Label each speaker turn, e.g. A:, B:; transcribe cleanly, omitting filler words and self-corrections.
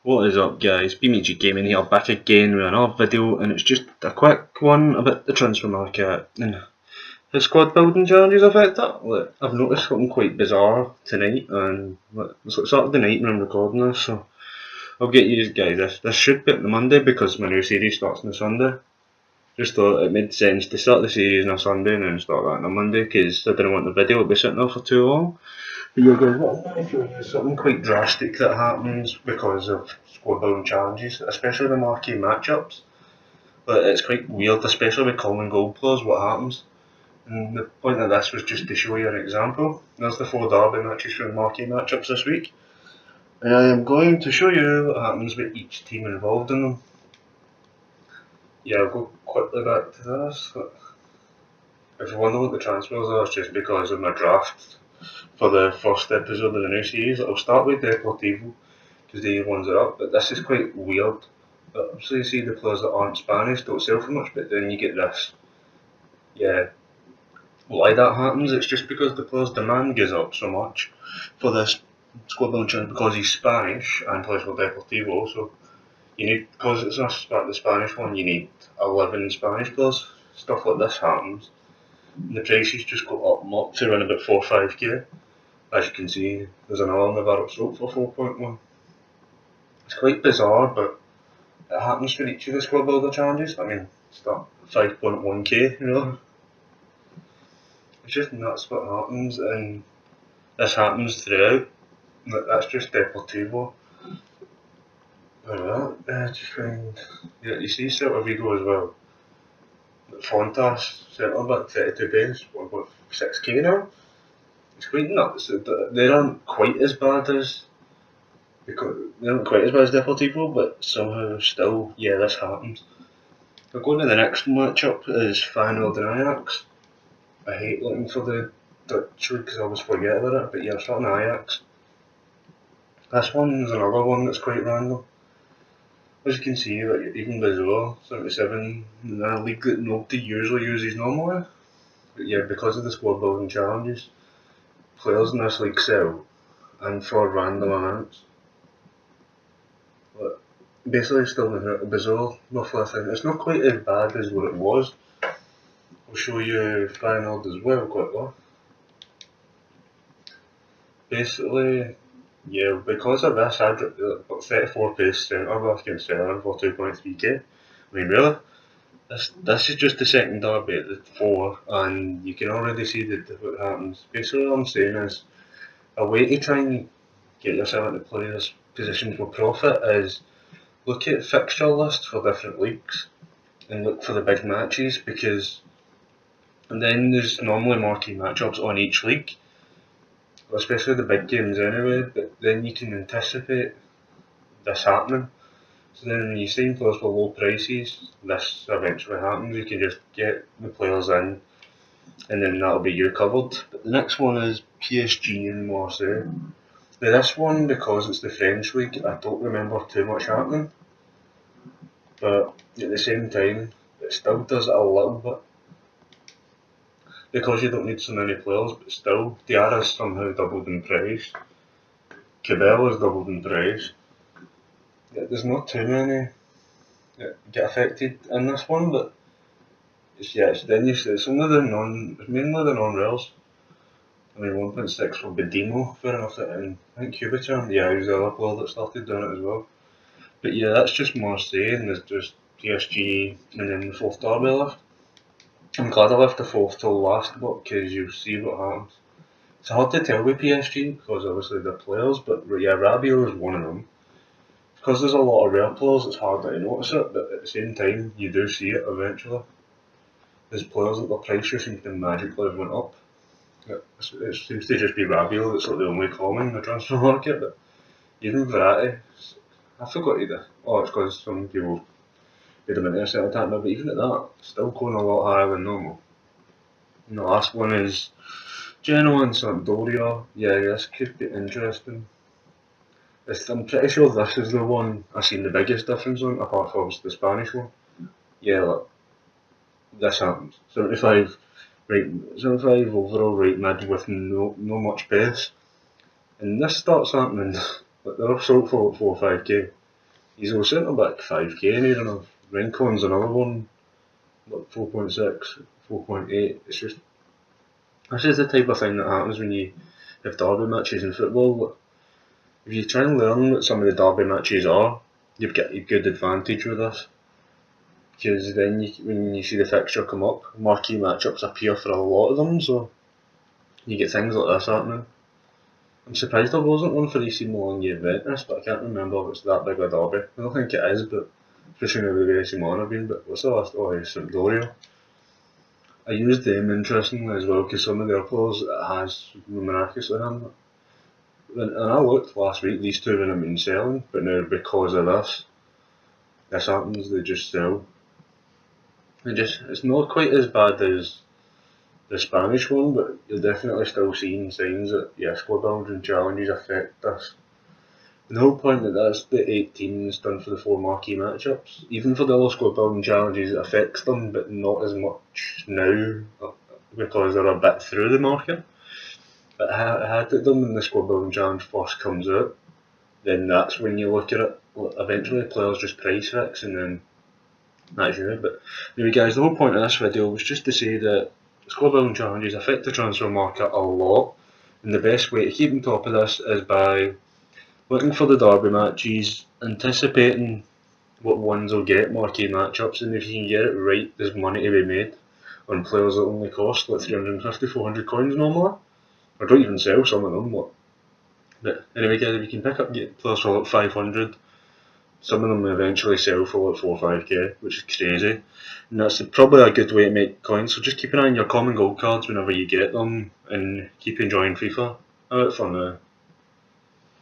A: What is up, guys? PMcG Gaming here, back again with another video, and it's just a quick one about the transfer market and the squad building challenges affect that. Look, I've noticed something quite bizarre tonight, and it's like Saturday night when I'm recording this, so I'll get you guys this should be on the Monday because my new series starts on the Sunday. Just thought it made sense to start the series on a Sunday and then start that on a Monday because I didn't want the video to be sitting there for too long. But yeah, guys, what I'm going to show you is something quite drastic that happens because of squad building challenges, especially the marquee matchups. But it's quite weird, especially with common goal players, what happens. And the point of this was just to show you an example. There's the four derby matches from the marquee matchups this week. And I am going to show you what happens with each team involved in them. Yeah, I'll go quickly back to this. If you wonder what the transfers are, it's just because of my draft for the first episode of the new series. I'll start with Deportivo because the ones are up, but this is quite weird. Obviously, you see the players that aren't Spanish don't sell for much, but then you get this. Yeah, why that happens? It's just because the player's demand goes up so much for this squad building because he's Spanish and plays for Deportivo. So you need, because it's the Spanish one, you need 11 Spanish players. Stuff like this happens. And the prices just go up to around about 4-5k. As you can see, there's another one I've sold for 4.1. It's quite bizarre, but it happens for each of the squad builder challenges. I mean, start 5.1k, you know. It's just nuts what happens, and this happens throughout. That's just Deportivo. Just find. Yeah, you see Celta Vigo as well. Fontas, centre back, 32 base, 1.6k now. It's quite nuts. They aren't quite as bad as. Because they aren't quite as bad as Deportivo, but somehow still, yeah, this happens. We're going to the next matchup is Feyenoord and Ajax. I hate looking for the Dutch league because I always forget about it, but yeah, starting Ajax. This one's another one that's quite random. As you can see, like, even Brazil, 77, in a league that nobody usually uses normally. But yeah, because of the squad building challenges, players in this league sell, and for random amounts. But basically, still in Brazil, roughly I think it's not quite as bad as what it was. I'll show you Feyenoord as well quickly. Basically, yeah, because of this, I got 34 pace centre back against Sterling for 2.3k. I mean, really? This is just the second derby at the 4, and you can already see what happens. Basically, what I'm saying is a way to try and get yourself into players' positions with profit is look at fixture lists for different leagues and look for the big matches because. And then there's normally marquee matchups on each league, especially the big games anyway, but then you can anticipate this happening. So then when you sign players for low prices, this eventually happens. You can just get the players in and then that'll be you covered. But the next one is PSG and Marseille. Now this one, because it's the French league, I don't remember too much happening. But at the same time, it still does it a little bit. Because you don't need so many players, but still, Diarra's somehow doubled in price. Cabela's doubled in price. Yeah, there's not too many that get affected in this one, but it's only it's mainly the non-rails. I mean, 1.6 for Bedimo, fair enough, and I think Kubica, yeah, he was the other player that started doing it as well. But yeah, that's just Marseille, and there's just PSG, and then the fourth derby left. I'm glad I left the fourth till last, but because you'll see what happens. It's hard to tell with PSG because obviously they're players, but yeah, Rabiot is one of them. Because there's a lot of rare players, it's harder to notice it, but at the same time, you do see it eventually. There's players that the price just seems to magically have went up. It seems to just be Rabiot that's like the only common in the transfer market, but even Verratti, I forgot either. Oh, it's because some people made him into a certain attack, but even at that, still going a lot higher than normal. And the last one is Genoa and Sampdoria. Yeah, this could be interesting. I'm pretty sure this is the one I've seen the biggest difference on, apart from the Spanish one. Yeah, look, this happens. 75 right, 75 overall right mid with no much pace. And this starts happening, but they're up sold for 4 or 5k. He's a centre back 5k near enough. Renkon's another one, like 4.6, 4.8. It's just, this is the type of thing that happens when you have derby matches in football. If you try and learn what some of the derby matches are, you've got a good advantage with this. Because then when you see the fixture come up, marquee matchups appear for a lot of them, so you get things like this happening. I'm surprised there wasn't one for AC Milan Juventus, but I can't remember if it's that big a derby. I don't think it is, but especially now with the AC Milan have been, but what's the last? Oh, Sampdoria. I used them interestingly as well, because some of their players it has miraculously him. And I looked last week, these two wouldn't have been selling, but now because of this happens, they just sell. It's not quite as bad as the Spanish one, but you're definitely still seeing signs that squad building challenges affect us. And the whole point that that's the 8 teams done for the 4 marquee matchups. Even for the other squad building challenges, it affects them, but not as much now because they're a bit through the market. But had it done when the squad building challenge first comes out, then that's when you look at it. Eventually, players just price fix, and then that's you. But anyway, guys, the whole point of this video was just to say that squad building challenges affect the transfer market a lot, and the best way to keep on top of this is by looking for the derby matches, anticipating what ones will get marquee matchups, and if you can get it right, there's money to be made on players that only cost like 350, 400 coins normally, or don't even sell some of them. But anyway, guys, if you can pick up get players for like 500, some of them eventually sell for like 4 or 5k, which is crazy. And that's probably a good way to make coins, so just keep an eye on your common gold cards whenever you get them, and keep enjoying FIFA. Have it fun now.